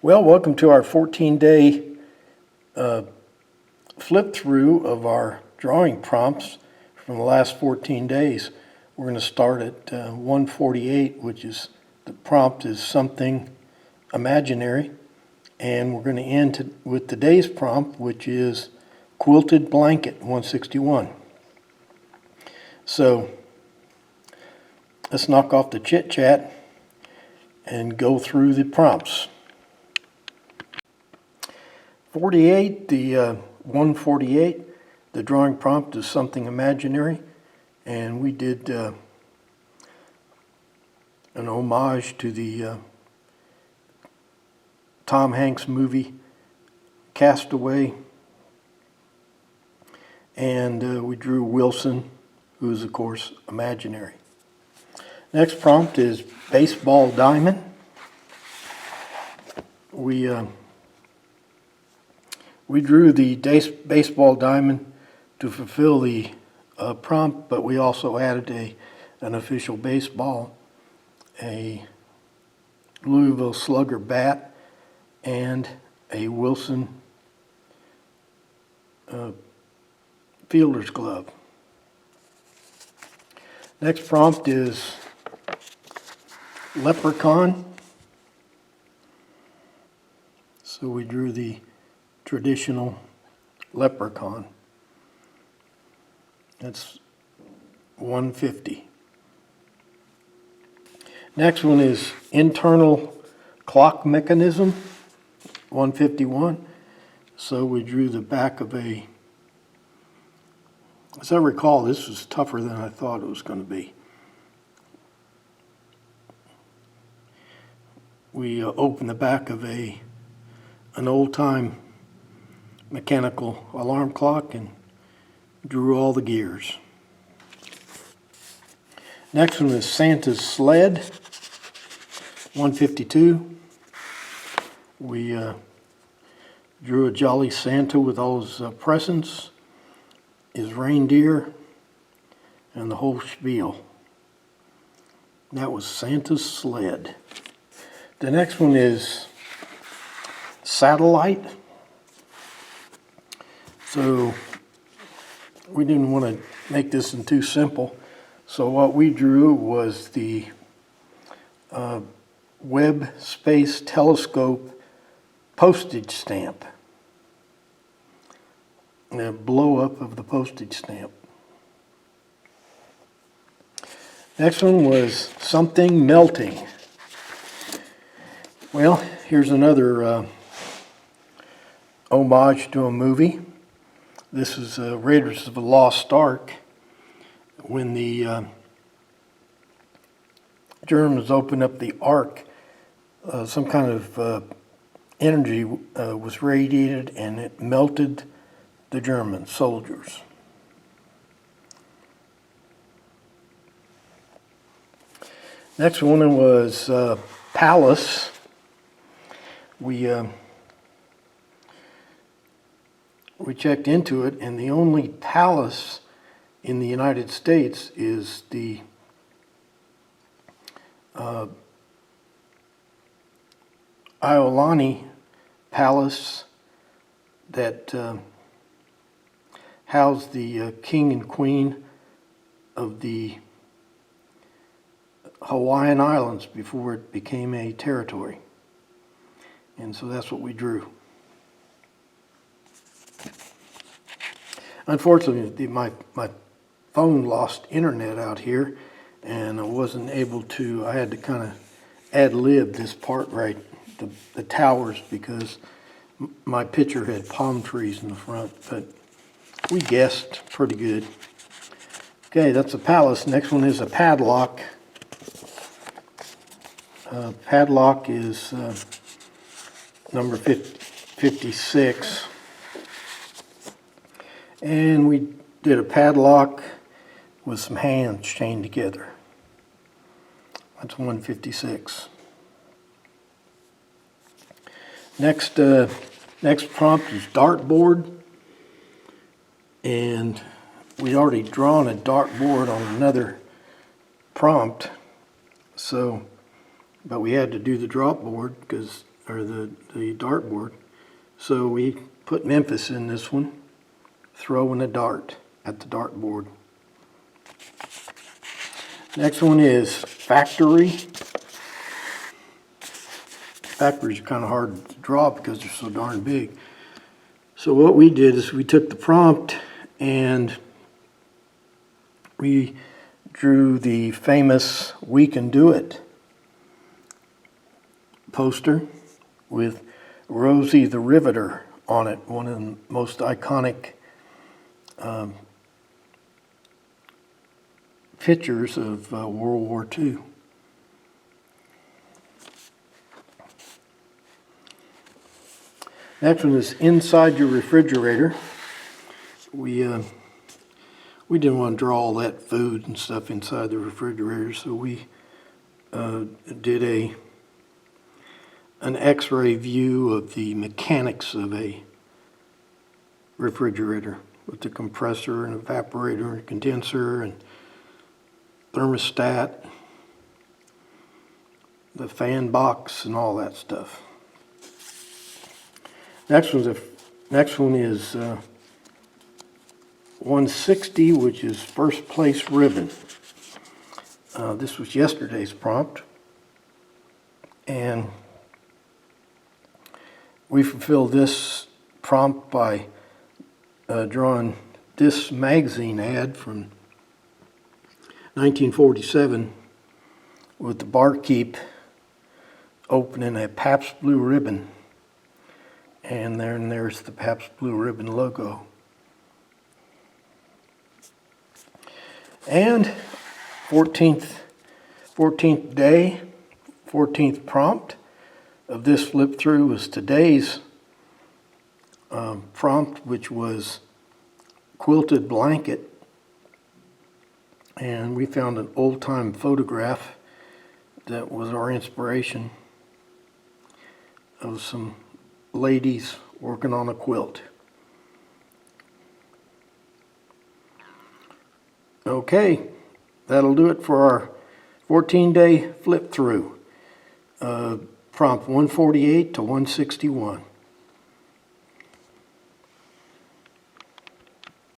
Well, welcome to our 14-day flip through of our drawing prompts from the last 14 days. We're going to start at 148, which is the prompt is something imaginary, and we're going to end with today's prompt, which is Quilted Blanket 161. So let's knock off the chit chat and go through the prompts. 148, the drawing prompt is something imaginary, and we did an homage to the Tom Hanks movie Castaway, and we drew Wilson, who is of course imaginary. Next prompt is baseball diamond. We drew the baseball diamond to fulfill the prompt, but we also added an official baseball, a Louisville Slugger bat, and a Wilson fielder's glove. Next prompt is leprechaun. So we drew the traditional leprechaun. That's 150. Next one is internal clock mechanism, 151. So we drew the back of a, as I recall, this was tougher than I thought it was going to be. We opened the back of an old-time mechanical alarm clock and drew all the gears. Next one is Santa's sled, 152. We drew a jolly Santa with all his presents, his reindeer, and the whole spiel. That was Santa's sled. The next one is satellite. So we didn't want to make this too simple. So what we drew was the Webb Space Telescope postage stamp. The blow up of the postage stamp. Next one was something melting. Well, here's another homage to a movie. This is Raiders of the Lost Ark. When the Germans opened up the Ark, some kind of energy was radiated, and it melted the German soldiers. Next one was palace. We checked into it, and the only palace in the United States is the Iolani Palace that housed the king and queen of the Hawaiian Islands before it became a territory. And so that's what we drew. Unfortunately, my phone lost internet out here, and I wasn't able to, I had to kind of ad-lib this part right, the towers, because my picture had palm trees in the front, but we guessed pretty good. Okay, that's a palace. Next one is a padlock. Padlock is number 56. And we did a padlock with some hands chained together. That's 156. Next prompt is dartboard. And we'd already drawn a dartboard on another prompt. So, but we had to do the dartboard because or the dartboard. So we put Memphis in this one, throwing a dart at the dartboard. Next one is Factory. Factories are kind of hard to draw because they're so darn big. So what we did is we took the prompt and we drew the famous "We Can Do It" poster with Rosie the Riveter on it, one of the most iconic pictures of World War II. Next one is Inside Your Refrigerator. We didn't want to draw all that food and stuff inside the refrigerator, so we did an X-ray view of the mechanics of a refrigerator with the compressor and evaporator and condenser and thermostat, the fan box, and all that stuff. Next one is 160, which is first place ribbon. This was yesterday's prompt, and we fulfilled this prompt by drawing this magazine ad from 1947 with the barkeep opening a Pabst Blue Ribbon, and there's the Pabst Blue Ribbon logo. And 14th day, 14th prompt of this flip through was today's prompt, which was Quilted Blanket. And we found an old-time photograph that was our inspiration of some ladies working on a quilt. Okay, that'll do it for our 14-day flip through, prompt 148 to 161.